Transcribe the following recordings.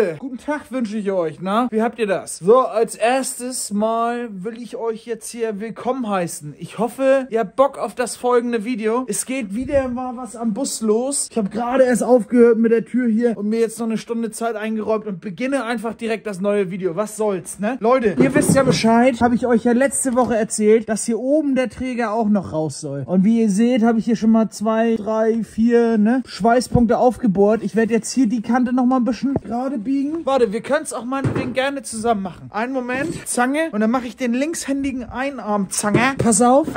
Leute, guten Tag wünsche ich euch, na? Wie habt ihr das? So, als erstes mal will ich euch jetzt hier willkommen heißen. Ich hoffe, ihr habt Bock auf das folgende Video. Es geht wieder mal was am Bus los. Ich habe gerade erst aufgehört mit der Tür hier und mir jetzt noch eine Stunde Zeit eingeräumt und beginne einfach direkt das neue Video. Was soll's, ne? Leute, ihr wisst ja Bescheid, habe ich euch ja letzte Woche erzählt, dass hier oben der Träger auch noch raus soll. Und wie ihr seht, habe ich hier schon mal 2, 3, 4, ne, Schweißpunkte aufgebohrt. Ich werde jetzt hier die Kante noch mal ein bisschen gerade biegen. Warte, wir können es auch meinetwegen gerne zusammen machen. Einen Moment, Zange. Und dann mache ich den linkshändigen Einarm-Zange. Pass auf.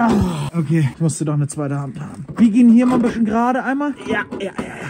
Okay, ich musste doch eine zweite Hand haben. Biege ihn hier mal ein bisschen gerade einmal. Ja.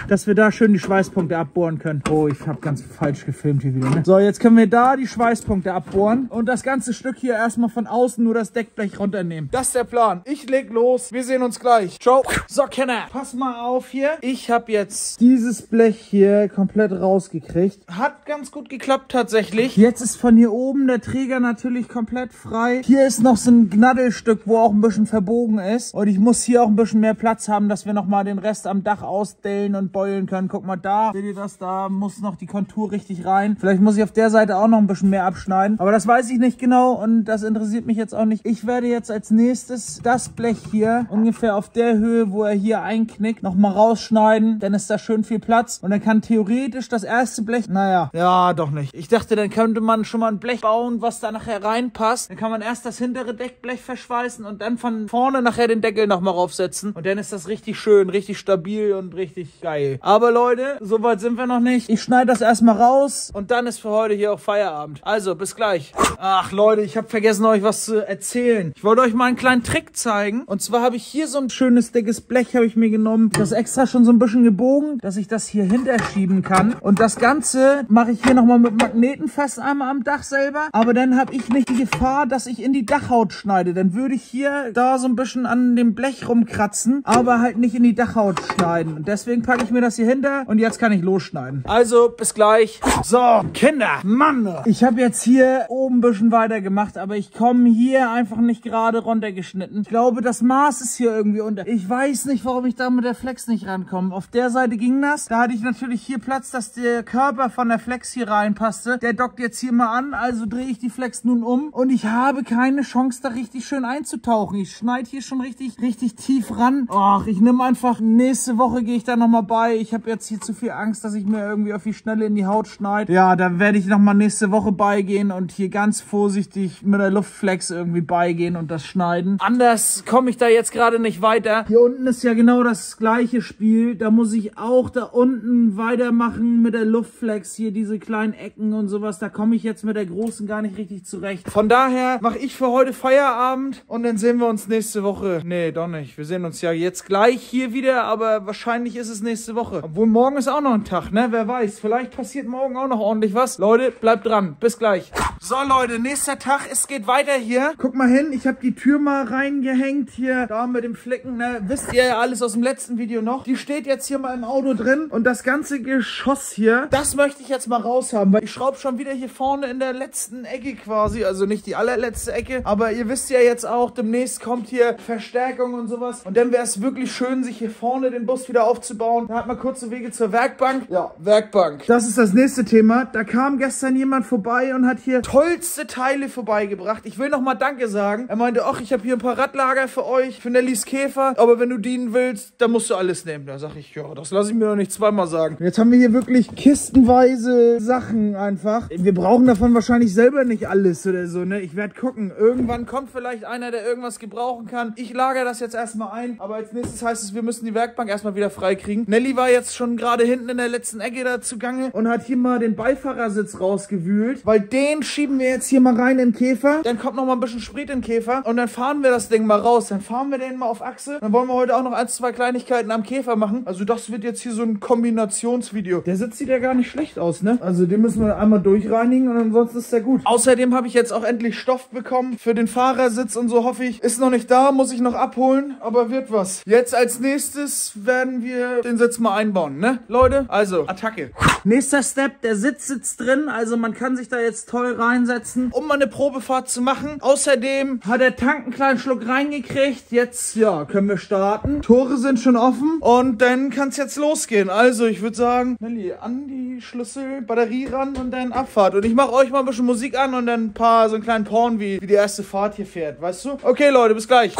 Dass wir da schön die Schweißpunkte abbohren können. Oh, ich habe ganz falsch gefilmt hier wieder, ne? So, jetzt können wir da die Schweißpunkte abbohren. Und das ganze Stück hier erstmal von außen nur das Deckblech runternehmen. Das ist der Plan. Ich leg los. Wir sehen uns gleich. Ciao. So, Kenner, pass mal auf hier. Ich habe jetzt dieses Blech hier komplett rausgekriegt. Hat ganz gut geklappt tatsächlich. Jetzt ist von hier oben der Träger natürlich komplett frei. Hier ist noch so ein Gnaddelstück, wo auch ein bisschen verbogen ist. Und ich muss hier auch ein bisschen mehr Platz haben, dass wir nochmal den Rest am Dach ausdellen und beulen können. Guck mal da. Seht ihr das? Da muss noch die Kontur richtig rein. Vielleicht muss ich auf der Seite auch noch ein bisschen mehr abschneiden. Aber das weiß ich nicht genau und das interessiert mich jetzt auch nicht. Ich werde jetzt als nächstes das Blech hier ungefähr auf der Höhe, wo er hier einknickt, nochmal rausschneiden. Dann ist da schön viel Platz. Und dann kann theoretisch das erste Blech, naja, ja, doch nicht. Ich dachte, dann könnte man schon mal ein Blech bauen, was da nachher reinpasst. Dann kann man erst das hintere Deckblech verschweißen und dann von vorne nachher den Deckel nochmal raufsetzen. Und dann ist das richtig schön, richtig stabil und richtig geil. Aber Leute, so weit sind wir noch nicht. Ich schneide das erstmal raus und dann ist für heute hier auch Feierabend. Also, bis gleich. Ach Leute, ich habe vergessen, euch was zu erzählen. Ich wollte euch mal einen kleinen Trick zeigen. Und zwar habe ich hier so ein schönes, dickes Blech habe ich mir genommen. Das extra schon so ein bisschen gebogen, dass ich das hier hinterschieben kann. Und das Ganze mache ich hier nochmal mit Magneten fest einmal am Dach selber. Aber dann habe ich nicht die Gefahr, dass ich in die Dachhaut schneide. Dann würde ich hier da so ein bisschen an dem Blech rumkratzen, aber halt nicht in die Dachhaut schneiden. Und deswegen packe ich mir das hier hinter und jetzt kann ich losschneiden. Also, bis gleich. So, Kinder, Mann. Ich habe jetzt hier oben ein bisschen weiter gemacht, aber ich komme hier einfach nicht gerade runtergeschnitten. Ich glaube, das Maß ist hier irgendwie unter. Ich weiß nicht, warum ich da mit der Flex nicht rankomme. Auf der Seite ging das. Da hatte ich natürlich hier Platz, dass der Körper von der Flex hier reinpasste. Der dockt jetzt hier mal an, also drehe ich die Flex nun um und ich habe keine Chance, da richtig schön einzutauchen. Ich schneide hier schon richtig tief ran. Ach, ich nehme einfach, nächste Woche gehe ich da nochmal bei. Ich habe jetzt hier zu viel Angst, dass ich mir irgendwie auf die Schnelle in die Haut schneide. Ja, da werde ich nochmal nächste Woche beigehen und hier ganz vorsichtig mit der Luftflex irgendwie beigehen und das schneiden. Anders komme ich da jetzt gerade nicht weiter. Hier unten ist ja genau das gleiche Spiel. Da muss ich auch da unten weitermachen mit der Luftflex. Hier diese kleinen Ecken und sowas. Da komme ich jetzt mit der großen gar nicht richtig zurecht. Von daher mache ich für heute Feierabend und dann sehen wir uns nächste Woche. Nee, doch nicht. Wir sehen uns ja jetzt gleich hier wieder, aber wahrscheinlich ist es nächste Woche. Obwohl morgen ist auch noch ein Tag, ne? Wer weiß. Vielleicht passiert morgen auch noch ordentlich was. Leute, bleibt dran. Bis gleich. So, Leute, nächster Tag. Es geht weiter hier. Guck mal hin. Ich habe die Tür mal reingehängt hier. Da mit dem Flicken, ne? Wisst ihr ja alles aus dem letzten Video noch. Die steht jetzt hier mal im Auto drin. Und das ganze Geschoss hier, das möchte ich jetzt mal raushaben, weil ich schraube schon wieder hier vorne in der letzten Ecke quasi. Also nicht die allerletzte Ecke. Aber ihr wisst ja jetzt auch, demnächst kommt hier Verstärkung und sowas. Und dann wäre es wirklich schön, sich hier vorne den Bus wieder aufzubauen. Da hat man kurze Wege zur Werkbank. Ja, Werkbank. Das ist das nächste Thema. Da kam gestern jemand vorbei und hat hier tollste Teile vorbeigebracht. Ich will nochmal Danke sagen. Er meinte, ach, ich habe hier ein paar Radlager für euch, für Nellies Käfer. Aber wenn du dienen willst, dann musst du alles nehmen. Da sag ich, ja, das lasse ich mir doch nicht zweimal sagen. Und jetzt haben wir hier wirklich kistenweise Sachen einfach. Wir brauchen davon wahrscheinlich selber nicht alles oder so, ne? Ich werde gucken. Irgendwann kommt vielleicht einer, der irgendwas gebrauchen kann. Ich lagere das jetzt erstmal ein. Aber als nächstes heißt es, wir müssen die Werkbank erstmal wieder freikriegen. Nelly war jetzt schon gerade hinten in der letzten Ecke da zugange und hat hier mal den Beifahrersitz rausgewühlt, weil den schieben wir jetzt hier mal rein in den Käfer. Dann kommt noch mal ein bisschen Sprit in den Käfer und dann fahren wir das Ding mal raus. Dann fahren wir den mal auf Achse. Dann wollen wir heute auch noch 1, 2 Kleinigkeiten am Käfer machen. Also das wird jetzt hier so ein Kombinationsvideo. Der Sitz sieht ja gar nicht schlecht aus, ne? Also den müssen wir einmal durchreinigen und ansonsten ist der gut. Außerdem habe ich jetzt auch endlich Stoff bekommen für den Fahrersitz und so, hoffe ich. Ist noch nicht da, muss ich noch abholen, aber wird was. Jetzt als nächstes werden wir den Sitz jetzt mal einbauen, ne, Leute? Also, Attacke. Nächster Step, der Sitz sitzt drin, also man kann sich da jetzt toll reinsetzen, um mal eine Probefahrt zu machen. Außerdem hat der Tank einen kleinen Schluck reingekriegt. Jetzt, ja, können wir starten. Tore sind schon offen und dann kann es jetzt losgehen. Also, ich würde sagen, Nelly, an die Schlüssel, Batterie ran und dann Abfahrt. Und ich mache euch mal ein bisschen Musik an und dann so einen kleinen Porn, wie die erste Fahrt hier fährt, weißt du? Okay, Leute, bis gleich.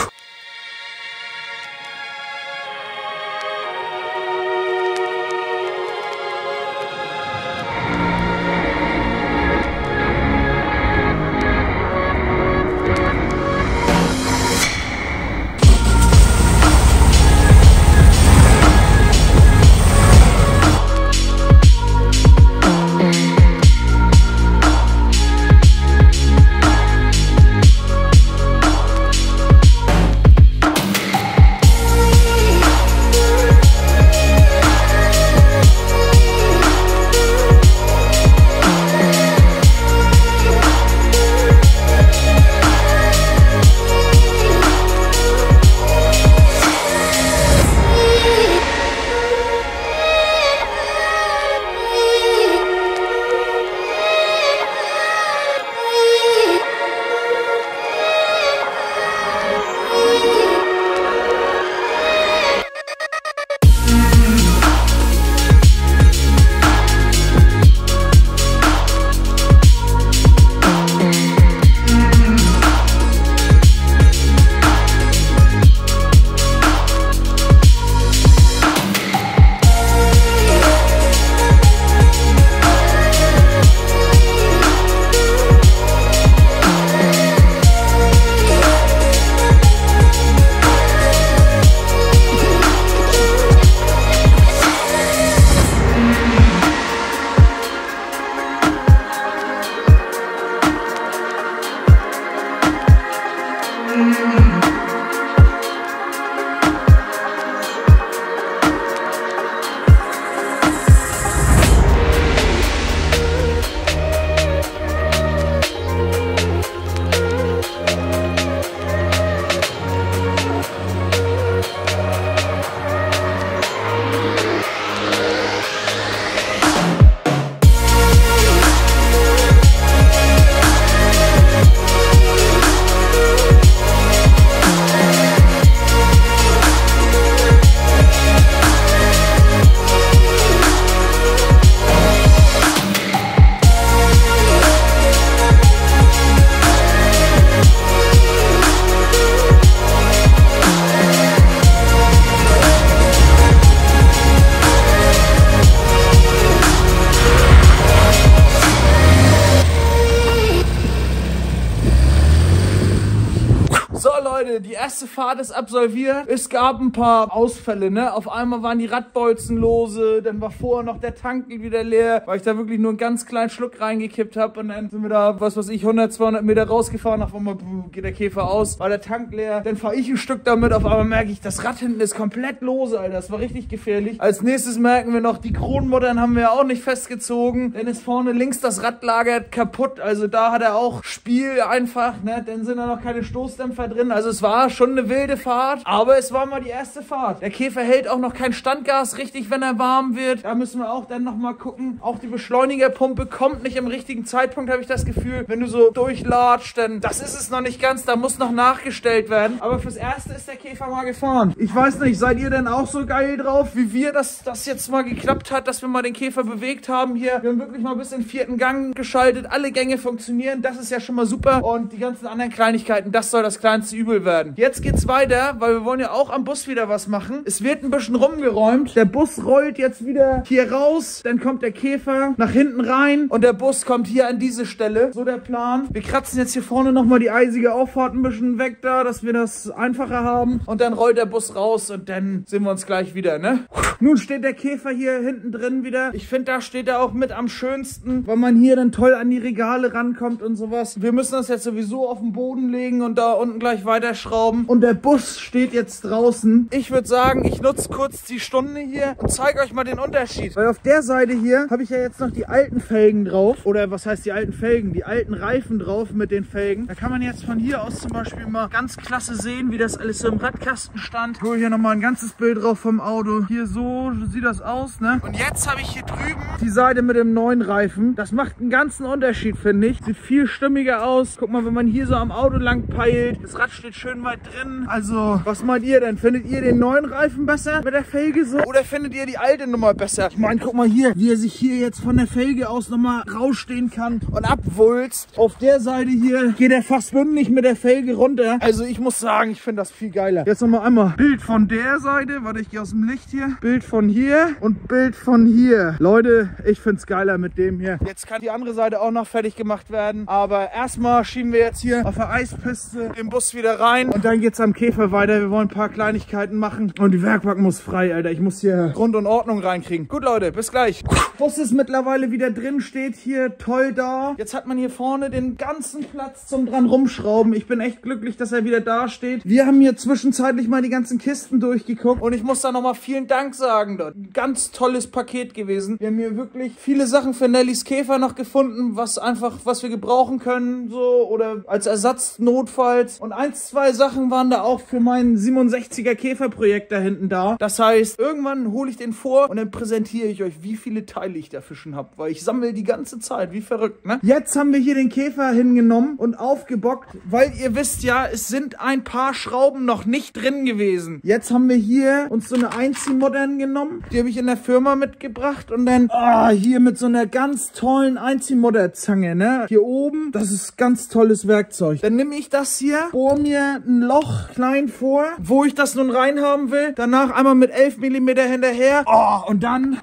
Leute, die erste Fahrt ist absolviert. Es gab ein paar Ausfälle, ne? Auf einmal waren die Radbolzen lose, dann war vorher noch der Tank wieder leer, weil ich da wirklich nur einen ganz kleinen Schluck reingekippt habe und dann sind wir da, was weiß ich, 100, 200 Meter rausgefahren. Auf einmal geht der Käfer aus, war der Tank leer. Dann fahre ich ein Stück damit, auf einmal merke ich, das Rad hinten ist komplett lose, Alter. Das war richtig gefährlich. Als nächstes merken wir noch, die Kronmuttern haben wir auch nicht festgezogen. Dann ist vorne links das Radlager kaputt, also da hat er auch Spiel einfach, ne? Dann sind da noch keine Stoßdämpfer drin. Also es war schon eine wilde Fahrt, aber es war mal die erste Fahrt. Der Käfer hält auch noch kein Standgas richtig, wenn er warm wird. Da müssen wir auch dann nochmal gucken. Auch die Beschleunigerpumpe kommt nicht im richtigen Zeitpunkt, habe ich das Gefühl. Wenn du so durchlatscht, dann das ist es noch nicht ganz. Da muss noch nachgestellt werden. Aber fürs Erste ist der Käfer mal gefahren. Ich weiß nicht, seid ihr denn auch so geil drauf, wie wir, dass das jetzt mal geklappt hat, dass wir mal den Käfer bewegt haben hier? Wir haben wirklich mal bis in den 4. Gang geschaltet. Alle Gänge funktionieren. Das ist ja schon mal super. Und die ganzen anderen Kleinigkeiten, das soll das kleinste Übel werden. Jetzt geht's weiter, weil wir wollen ja auch am Bus wieder was machen. Es wird ein bisschen rumgeräumt. Der Bus rollt jetzt wieder hier raus. Dann kommt der Käfer nach hinten rein und der Bus kommt hier an diese Stelle. So der Plan. Wir kratzen jetzt hier vorne nochmal die eisige Auffahrt ein bisschen weg da, dass wir das einfacher haben. Und dann rollt der Bus raus und dann sehen wir uns gleich wieder, ne? Nun steht der Käfer hier hinten drin wieder. Ich finde, da steht er auch mit am schönsten, weil man hier dann toll an die Regale rankommt und sowas. Wir müssen das jetzt sowieso auf den Boden legen und da unten gleich weiterschrauben. Und der Bus steht jetzt draußen. Ich würde sagen, ich nutze kurz die Stunde hier und zeige euch mal den Unterschied. Weil auf der Seite hier habe ich ja jetzt noch die alten Felgen drauf. Oder was heißt die alten Felgen? Die alten Reifen drauf mit den Felgen. Da kann man jetzt von hier aus zum Beispiel mal ganz klasse sehen, wie das alles so im Radkasten stand. Ich hole hier nochmal ein ganzes Bild drauf vom Auto. Hier so sieht das aus, ne? Und jetzt habe ich hier drüben die Seite mit dem neuen Reifen. Das macht einen ganzen Unterschied, finde ich. Sieht viel stimmiger aus. Guck mal, wenn man hier so am Auto lang peilt. Das Rad steht schön weit drin. Also, was meint ihr denn? Findet ihr den neuen Reifen besser mit der Felge so? Oder findet ihr die alte Nummer besser? Ich meine, guck mal hier, wie er sich hier jetzt von der Felge aus nochmal rausstehen kann und abwulst. Auf der Seite hier geht er fast bündig mit der Felge runter. Also ich muss sagen, ich finde das viel geiler. Jetzt nochmal einmal Bild von der Seite. Warte, ich gehe aus dem Licht hier. Bild von hier und Bild von hier. Leute, ich finde es geiler mit dem hier. Jetzt kann die andere Seite auch noch fertig gemacht werden. Aber erstmal schieben wir jetzt hier auf der Eispiste den Bus wieder rein. Und dann geht es am Käfer weiter. Wir wollen ein paar Kleinigkeiten machen. Und die Werkbank muss frei, Alter. Ich muss hier Grund und Ordnung reinkriegen. Gut, Leute, bis gleich. Bus ist mittlerweile wieder drin, steht hier toll da. Jetzt hat man hier vorne den ganzen Platz zum dran rumschrauben. Ich bin echt glücklich, dass er wieder da steht. Wir haben hier zwischenzeitlich mal die ganzen Kisten durchgeguckt. Und ich muss da nochmal vielen Dank sagen. Dort. Ein ganz tolles Paket gewesen. Wir haben hier wirklich viele Sachen für Nellys Käfer noch gefunden, was wir gebrauchen können, so, oder als Ersatz notfalls. Und 1, 2 Sachen waren da auch für mein 67er Käferprojekt da hinten da. Das heißt, irgendwann hole ich den vor und dann präsentiere ich euch, wie viele Teile ich dafür schon habe, weil ich sammle die ganze Zeit, wie verrückt, ne? Jetzt haben wir hier den Käfer hingenommen und aufgebockt, weil ihr wisst ja, es sind ein paar Schrauben noch nicht drin gewesen. Jetzt haben wir hier uns so eine Einziehmodern genommen, die habe ich in der Firma mitgebracht und dann hier mit so einer ganz tollen Einziehmodderzange, ne? Hier oben, das ist ganz tolles Werkzeug. Dann nehme ich das hier, bohre mir ein Loch klein vor, wo ich das nun reinhaben will. Danach einmal mit 11 mm hinterher. Und dann,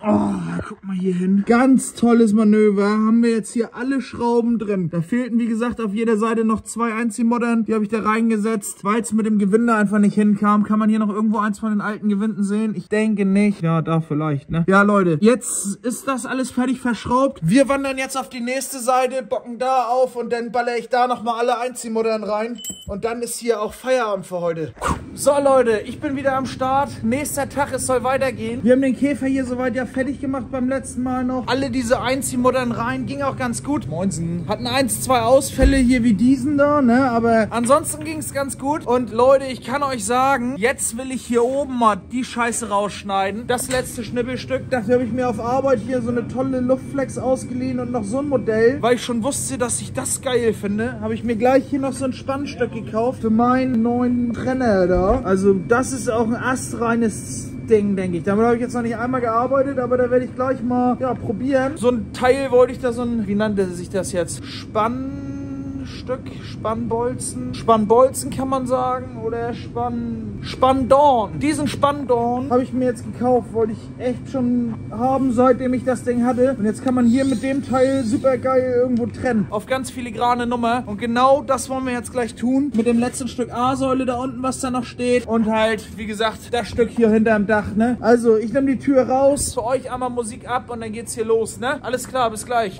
guck mal hier hin. Ganz tolles Manöver. Haben wir jetzt hier alle Schrauben drin. Da fehlten, wie gesagt, auf jeder Seite noch 2 Einziehmoddern. Die habe ich da reingesetzt. Weil es mit dem Gewinde einfach nicht hinkam. Kann man hier noch irgendwo eins von den alten Gewinden sehen? Ich denke nicht. Ja, da vielleicht, ne? Ja, Leute, jetzt ist das alles fertig verschraubt. Wir wandern jetzt auf die nächste Seite, bocken da auf und dann baller ich da nochmal alle Einziehmoddern rein. Und dann ist hier auch Feierabend für heute. So, Leute, ich bin wieder am Start. Nächster Tag, es soll weitergehen. Wir haben den Käfer hier soweit ja fertig gemacht beim letzten Mal noch. Alle diese Einziehmoddern rein, ging auch ganz gut. Moinsen. Hatten 1, 2 Ausfälle hier wie diesen da, ne? Aber ansonsten ging es ganz gut. Und Leute, ich kann euch sagen, jetzt will ich hier oben mal die Scheiße rausschneiden. Das letzte Schnippelstück, dafür habe ich mir auf Arbeit hier so eine tolle Luftflex ausgeliehen und noch so ein Modell. Weil ich schon wusste, dass ich das geil finde, habe ich mir gleich hier noch so ein Spannstück gekauft für meinen neuen Trenner da. Also das ist auch ein astreines Ding, denke ich. Damit habe ich jetzt noch nicht einmal gearbeitet, aber da werde ich gleich mal, ja, probieren. So ein Teil wollte ich da wie nannte sich das jetzt? Spannbolzen. Spannbolzen kann man sagen. Oder Spanndorn. Diesen Spanndorn habe ich mir jetzt gekauft. Wollte ich echt schon haben, seitdem ich das Ding hatte. Und jetzt kann man hier mit dem Teil super geil irgendwo trennen. Auf ganz filigrane Nummer. Und genau das wollen wir jetzt gleich tun. Mit dem letzten Stück A-Säule da unten, was da noch steht. Und halt, wie gesagt, das Stück hier hinterm Dach, ne? Also, ich nehme die Tür raus. Für euch einmal Musik ab und dann geht's hier los, ne? Alles klar, bis gleich.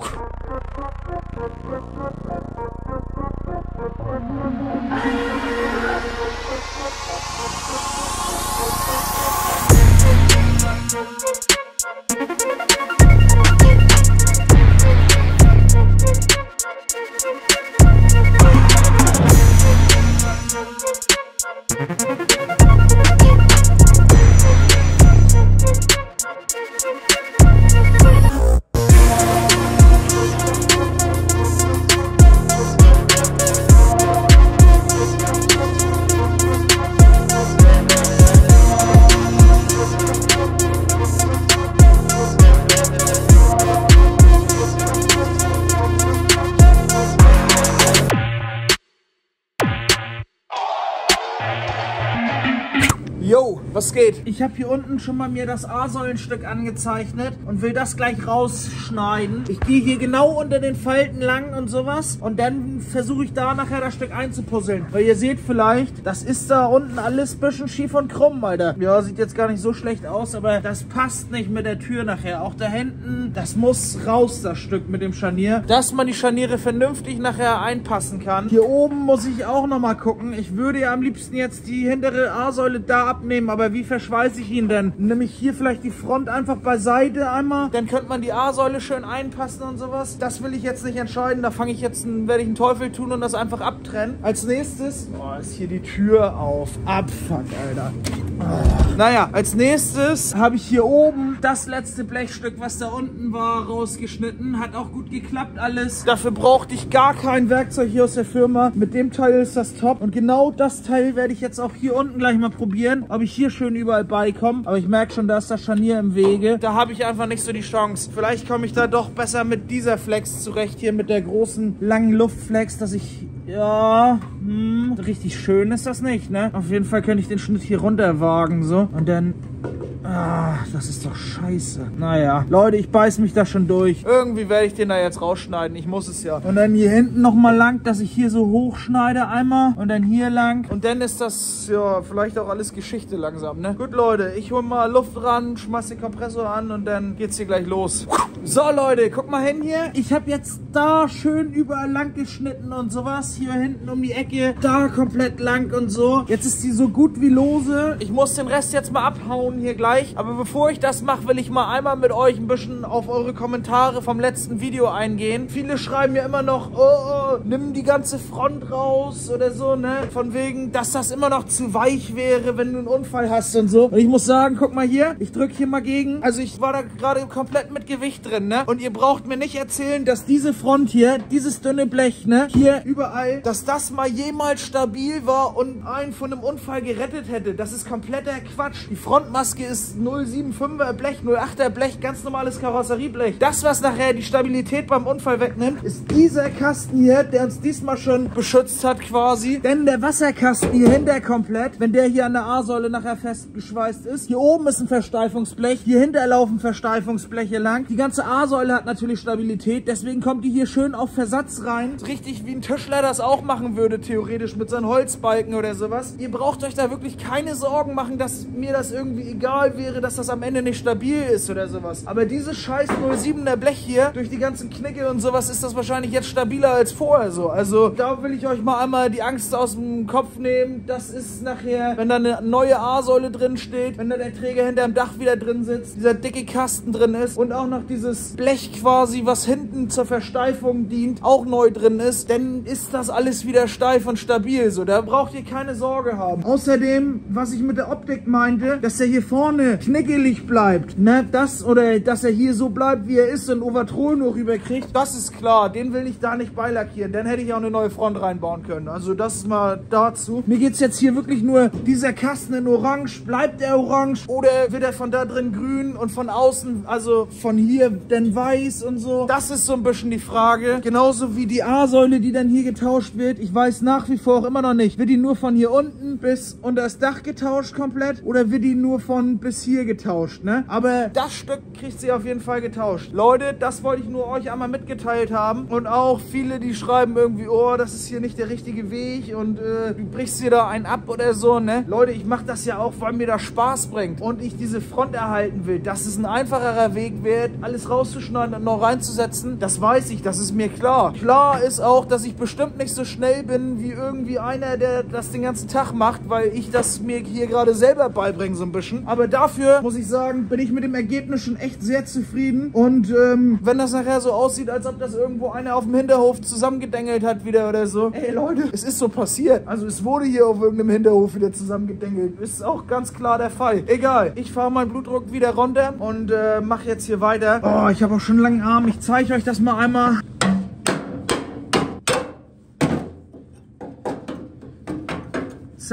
Yo, was geht? Ich habe hier unten schon mal mir das A-Säulenstück angezeichnet und will das gleich rausschneiden. Ich gehe hier genau unter den Falten lang und sowas und dann versuche ich da nachher das Stück einzupuzzeln. Weil ihr seht vielleicht, das ist da unten alles ein bisschen schief und krumm, Alter. Ja, sieht jetzt gar nicht so schlecht aus, aber das passt nicht mit der Tür nachher. Auch da hinten, das muss raus, das Stück mit dem Scharnier. Dass man die Scharniere vernünftig nachher einpassen kann. Hier oben muss ich auch nochmal gucken. Ich würde ja am liebsten jetzt die hintere A-Säule da abnehmen, aber wie verschweiße ich ihn denn? Nämlich hier vielleicht die Front einfach beiseite einmal. Dann könnte man die A-Säule schön einpassen und sowas. Das will ich jetzt nicht entscheiden. Da fange ich jetzt, werde ich einen Teufel tun und das einfach abtrennen. Als nächstes, oh, ist hier die Tür auf. Abfuck, Alter. Oh. Naja, als nächstes habe ich hier oben das letzte Blechstück, was da unten war, rausgeschnitten. Hat auch gut geklappt alles. Dafür brauchte ich gar kein Werkzeug hier aus der Firma. Mit dem Teil ist das top. Und genau das Teil werde ich jetzt auch hier unten gleich mal probieren, ob ich hier schön überall beikomme. Aber ich merke schon, da ist das Scharnier im Wege. Da habe ich einfach nicht so die Chance. Vielleicht komme ich da doch besser mit dieser Flex zurecht, hier mit der großen, langen Luftflex, dass ich... Ja, richtig schön ist das nicht, ne? Auf jeden Fall könnte ich den Schnitt hier runter wagen, so. Und dann... Ah, das ist doch scheiße. Naja, Leute, ich beiß mich da schon durch. Irgendwie werde ich den da jetzt rausschneiden. Ich muss es ja. Und dann hier hinten nochmal lang, dass ich hier so hochschneide einmal. Und dann hier lang. Und dann ist das, ja, vielleicht auch alles Geschichte langsam, ne? Gut, Leute, ich hole mal Luft ran, schmeiß den Kompressor an und dann geht's hier gleich los. So, Leute, guck mal hin hier. Ich habe jetzt da schön überall lang geschnitten und sowas. Hier hinten um die Ecke, da komplett lang und so. Jetzt ist die so gut wie lose. Ich muss den Rest jetzt mal abhauen hier gleich. Aber bevor ich das mache, will ich mal einmal mit euch ein bisschen auf eure Kommentare vom letzten Video eingehen. Viele schreiben ja immer noch, oh, nimm die ganze Front raus oder so, ne? Von wegen, dass das immer noch zu weich wäre, wenn du einen Unfall hast und so. Und ich muss sagen, guck mal hier, ich drücke hier mal gegen. Also ich war da gerade komplett mit Gewicht drin, ne? Und ihr braucht mir nicht erzählen, dass diese Front hier, dieses dünne Blech, ne? Hier überall, dass das mal jemals stabil war und einen von einem Unfall gerettet hätte. Das ist kompletter Quatsch. Die Frontmaske ist 0,75er Blech, 0,8er Blech, ganz normales Karosserieblech. Das, was nachher die Stabilität beim Unfall wegnimmt, ist dieser Kasten hier, der uns diesmal schon beschützt hat quasi. Denn der Wasserkasten hier hinter komplett, wenn der hier an der A-Säule nachher festgeschweißt ist, hier oben ist ein Versteifungsblech, hier hinter laufen Versteifungsbleche lang. Die ganze A-Säule hat natürlich Stabilität, deswegen kommt die hier schön auf Versatz rein. Richtig wie ein Tischler das auch machen würde, theoretisch mit seinen Holzbalken oder sowas. Ihr braucht euch da wirklich keine Sorgen machen, dass mir das irgendwie egal wäre, dass das am Ende nicht stabil ist oder sowas. Aber dieses scheiß 0,7er Blech hier, durch die ganzen Knicke und sowas, ist das wahrscheinlich jetzt stabiler als vorher so. Also da will ich euch mal einmal die Angst aus dem Kopf nehmen. Das ist nachher, wenn da eine neue A-Säule drin steht, wenn da der Träger hinterm Dach wieder drin sitzt, dieser dicke Kasten drin ist und auch noch dieses Blech quasi, was hinten zur Versteifung dient, auch neu drin ist, dann ist das alles wieder steif und stabil. So, da braucht ihr keine Sorge haben. Außerdem, was ich mit der Optik meinte, dass der hier vorne knickelig bleibt, ne, das oder dass er hier so bleibt, wie er ist und Overtrol nur rüberkriegt, das ist klar, den will ich da nicht beilackieren, dann hätte ich auch eine neue Front reinbauen können, also das ist mal dazu. Mir geht es jetzt hier wirklich nur, dieser Kasten in orange, bleibt er orange oder wird er von da drin grün und von außen, also von hier dann weiß und so, das ist so ein bisschen die Frage, genauso wie die A-Säule, die dann hier getauscht wird, ich weiß nach wie vor auch immer noch nicht, wird die nur von hier unten bis unter das Dach getauscht komplett oder wird die nur von bis hier getauscht, ne? Aber das Stück kriegt sie auf jeden Fall getauscht. Leute, das wollte ich nur euch einmal mitgeteilt haben. Und auch viele, die schreiben irgendwie, oh, das ist hier nicht der richtige Weg und du brichst dir da einen ab oder so, ne? Leute, ich mache das ja auch, weil mir das Spaß bringt und ich diese Front erhalten will. Dass es ein einfacherer Weg wird, alles rauszuschneiden und noch reinzusetzen, das weiß ich, das ist mir klar. Klar ist auch, dass ich bestimmt nicht so schnell bin wie irgendwie einer, der das den ganzen Tag macht, weil ich das mir hier gerade selber beibringe so ein bisschen. Aber dafür, muss ich sagen, bin ich mit dem Ergebnis schon echt sehr zufrieden. Und wenn das nachher so aussieht, als ob das irgendwo einer auf dem Hinterhof zusammengedengelt hat wieder oder so. Ey Leute, es ist so passiert. Also es wurde hier auf irgendeinem Hinterhof wieder zusammengedengelt. Ist auch ganz klar der Fall. Egal, ich fahre meinen Blutdruck wieder runter und mache jetzt hier weiter. Oh, ich habe auch schon einen langen Arm. Ich zeige euch das mal einmal.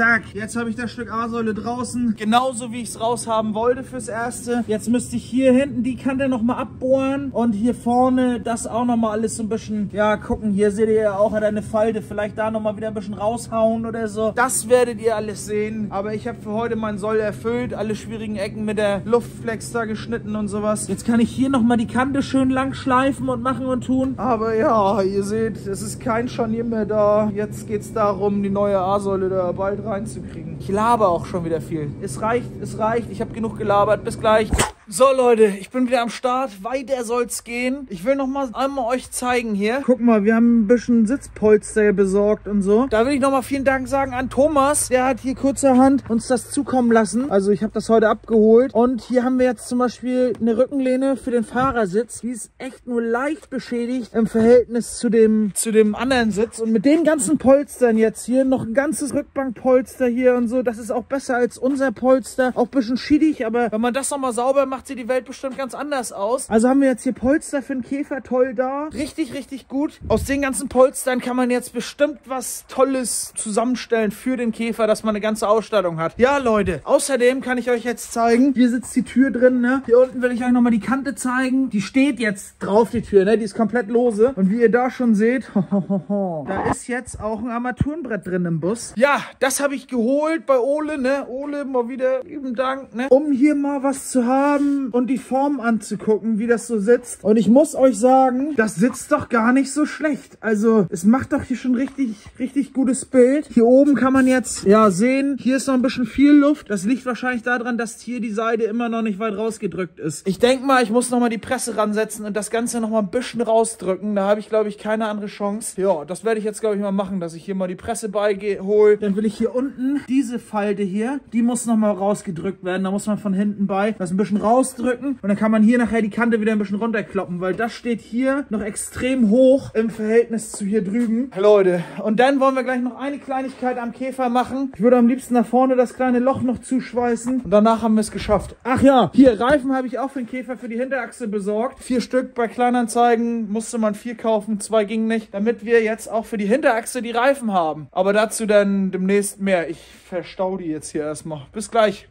Zack, jetzt habe ich das Stück A-Säule draußen. Genauso wie ich es raushaben wollte fürs Erste. Jetzt müsste ich hier hinten die Kante nochmal abbohren. Und hier vorne das auch nochmal alles so ein bisschen, ja, gucken. Hier seht ihr ja auch, hat eine Falte. Vielleicht da nochmal wieder ein bisschen raushauen oder so. Das werdet ihr alles sehen. Aber ich habe für heute meinen Soll erfüllt. Alle schwierigen Ecken mit der Luftflex da geschnitten und sowas. Jetzt kann ich hier nochmal die Kante schön lang schleifen und machen und tun. Aber ja, ihr seht, es ist kein Scharnier mehr da. Jetzt geht es darum, die neue A-Säule da bald reinzukriegen. Ich laber auch schon wieder viel. Es reicht, es reicht. Ich habe genug gelabert. Bis gleich. So Leute, ich bin wieder am Start. Weiter soll's gehen. Ich will noch mal einmal euch zeigen hier. Guck mal, wir haben ein bisschen Sitzpolster besorgt und so. Da will ich noch mal vielen Dank sagen an Thomas. Der hat hier kurzerhand uns das zukommen lassen. Also ich habe das heute abgeholt. Und hier haben wir jetzt zum Beispiel eine Rückenlehne für den Fahrersitz. Die ist echt nur leicht beschädigt im Verhältnis zu dem anderen Sitz. Und mit den ganzen Polstern jetzt hier, noch ein ganzes Rückbankpolster hier und so. Das ist auch besser als unser Polster. Auch ein bisschen schiedig, aber wenn man das noch mal sauber macht, sieht die Welt bestimmt ganz anders aus. Also haben wir jetzt hier Polster für den Käfer, toll da. Richtig, richtig gut. Aus den ganzen Polstern kann man jetzt bestimmt was Tolles zusammenstellen für den Käfer, dass man eine ganze Ausstattung hat. Ja, Leute, außerdem kann ich euch jetzt zeigen, hier sitzt die Tür drin, ne? Hier unten will ich euch nochmal die Kante zeigen. Die steht jetzt drauf, die Tür, ne? Die ist komplett lose. Und wie ihr da schon seht, da ist jetzt auch ein Armaturenbrett drin im Bus. Ja, das habe ich geholt bei Ole, ne? Ole, mal wieder lieben Dank, ne? Um hier mal was zu haben und die Form anzugucken, wie das so sitzt. Und ich muss euch sagen, das sitzt doch gar nicht so schlecht. Also, es macht doch hier schon richtig, richtig gutes Bild. Hier oben kann man jetzt, ja, sehen, hier ist noch ein bisschen viel Luft. Das liegt wahrscheinlich daran, dass hier die Seite immer noch nicht weit rausgedrückt ist. Ich denke mal, ich muss nochmal die Presse ransetzen und das Ganze nochmal ein bisschen rausdrücken. Da habe ich, glaube ich, keine andere Chance. Ja, das werde ich jetzt, glaube ich, mal machen, dass ich hier mal die Presse beihole. Dann will ich hier unten diese Falte hier, die muss nochmal rausgedrückt werden. Da muss man von hinten bei das ein bisschen rausdrücken und dann kann man hier nachher die Kante wieder ein bisschen runterkloppen, weil das steht hier noch extrem hoch im Verhältnis zu hier drüben. Leute, und dann wollen wir gleich noch eine Kleinigkeit am Käfer machen. Ich würde am liebsten nach vorne das kleine Loch noch zuschweißen und danach haben wir es geschafft. Ach ja, hier, Reifen habe ich auch für den Käfer für die Hinterachse besorgt. 4 Stück bei Kleinanzeigen, musste man 4 kaufen, 2 ging nicht, damit wir jetzt auch für die Hinterachse die Reifen haben. Aber dazu dann demnächst mehr. Ich verstau die jetzt hier erstmal. Bis gleich.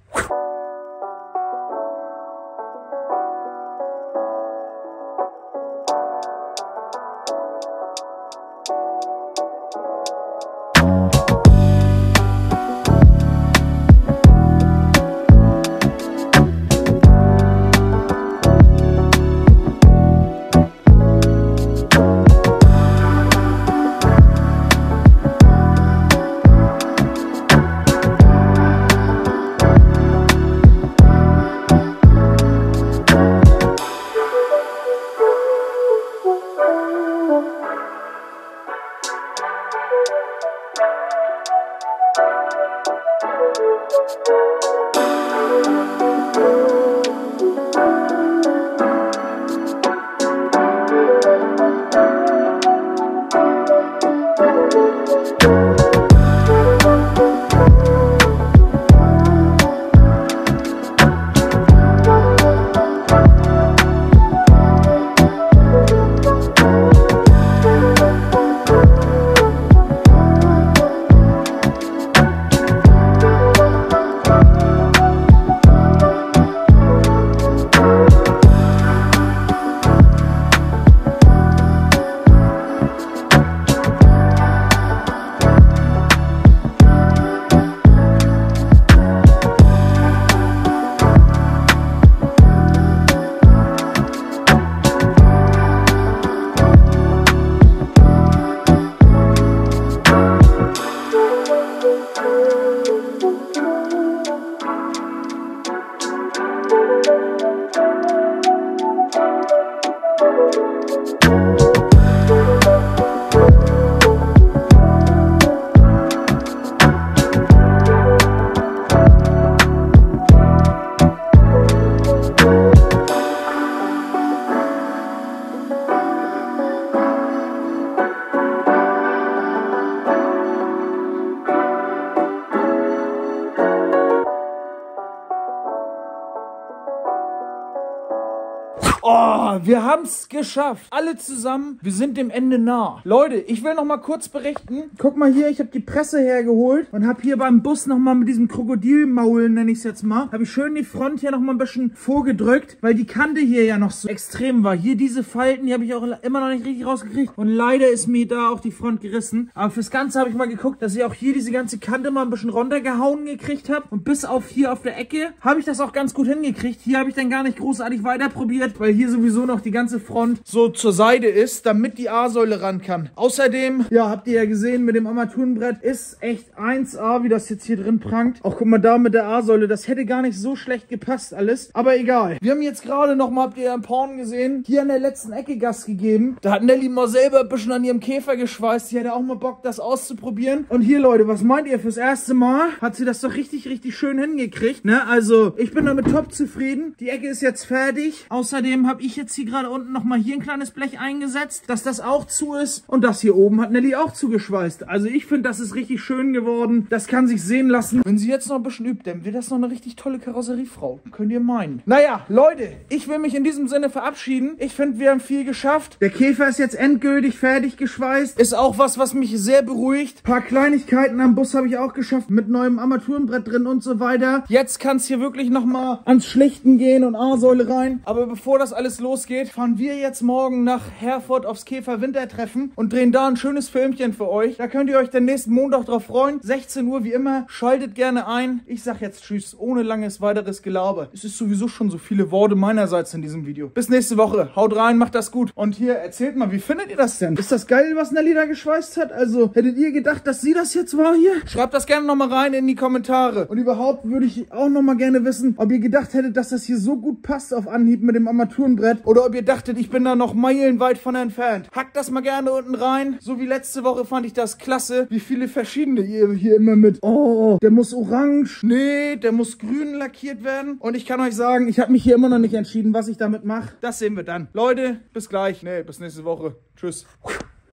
Oh, wir haben es geschafft. Alle zusammen, wir sind dem Ende nah. Leute, ich will noch mal kurz berichten. Guck mal hier, ich habe die Presse hergeholt und habe hier beim Bus noch mal mit diesem Krokodilmaul, nenne ich es jetzt mal, habe ich schön die Front hier noch mal ein bisschen vorgedrückt, weil die Kante hier ja noch so extrem war. Hier diese Falten, die habe ich auch immer noch nicht richtig rausgekriegt und leider ist mir da auch die Front gerissen. Aber fürs Ganze habe ich mal geguckt, dass ich auch hier diese ganze Kante mal ein bisschen runtergehauen gekriegt habe und bis auf hier auf der Ecke habe ich das auch ganz gut hingekriegt. Hier habe ich dann gar nicht großartig weiter probiert, weil hier sowieso noch die ganze Front so zur Seite ist, damit die A-Säule ran kann. Außerdem, ja, habt ihr ja gesehen, mit dem Armaturenbrett ist echt 1A, wie das jetzt hier drin prangt. Auch guck mal da mit der A-Säule, das hätte gar nicht so schlecht gepasst alles, aber egal. Wir haben jetzt gerade noch mal, habt ihr ja im Porn gesehen, hier an der letzten Ecke Gas gegeben. Da hat Nelly mal selber ein bisschen an ihrem Käfer geschweißt. Die hatte auch mal Bock, das auszuprobieren. Und hier, Leute, was meint ihr? Fürs erste Mal hat sie das doch richtig, richtig schön hingekriegt, ne? Also, ich bin damit top zufrieden. Die Ecke ist jetzt fertig. Außerdem habe ich jetzt hier gerade unten noch mal hier ein kleines Blech eingesetzt, dass das auch zu ist. Und das hier oben hat Nelly auch zugeschweißt. Also, ich finde, das ist richtig schön geworden. Das kann sich sehen lassen. Wenn sie jetzt noch ein bisschen übt, dann wird das noch eine richtig tolle Karosseriefrau. Könnt ihr meinen. Naja, Leute, ich will mich in diesem Sinne verabschieden. Ich finde, wir haben viel geschafft. Der Käfer ist jetzt endgültig fertig geschweißt. Ist auch was mich sehr beruhigt. Ein paar Kleinigkeiten am Bus habe ich auch geschafft. Mit neuem Armaturenbrett drin und so weiter. Jetzt kann es hier wirklich nochmal ans Schlichten gehen und A-Säule rein. Aber bevor das alles losgeht, fahren wir jetzt morgen nach Herford aufs Käfer-Wintertreffen und drehen da ein schönes Filmchen für euch. Da könnt ihr euch den nächsten Montag drauf freuen. 16 Uhr wie immer. Schaltet gerne ein. Ich sag jetzt tschüss, ohne langes weiteres Gelaber. Es ist sowieso schon so viele Worte meinerseits in diesem Video. Bis nächste Woche. Haut rein, macht das gut. Und hier, erzählt mal, wie findet ihr das denn? Ist das geil, was Nelly da geschweißt hat? Also, hättet ihr gedacht, dass sie das jetzt war hier? Schreibt das gerne nochmal rein in die Kommentare. Und überhaupt würde ich auch nochmal gerne wissen, ob ihr gedacht hättet, dass das hier so gut passt auf Anhieb mit dem Armaturenbrett. Oder ob ihr dachtet, ich bin da noch meilenweit von entfernt. Hackt das mal gerne unten rein. So wie letzte Woche fand ich das klasse, wie viele verschiedene ihr hier immer mit. Oh, der muss orange. Nee, der muss grün lackiert werden. Und ich kann euch sagen, ich habe mich hier immer noch nicht entschieden, was ich damit mache. Das sehen wir dann. Leute, bis gleich. Nee, bis nächste Woche. Tschüss.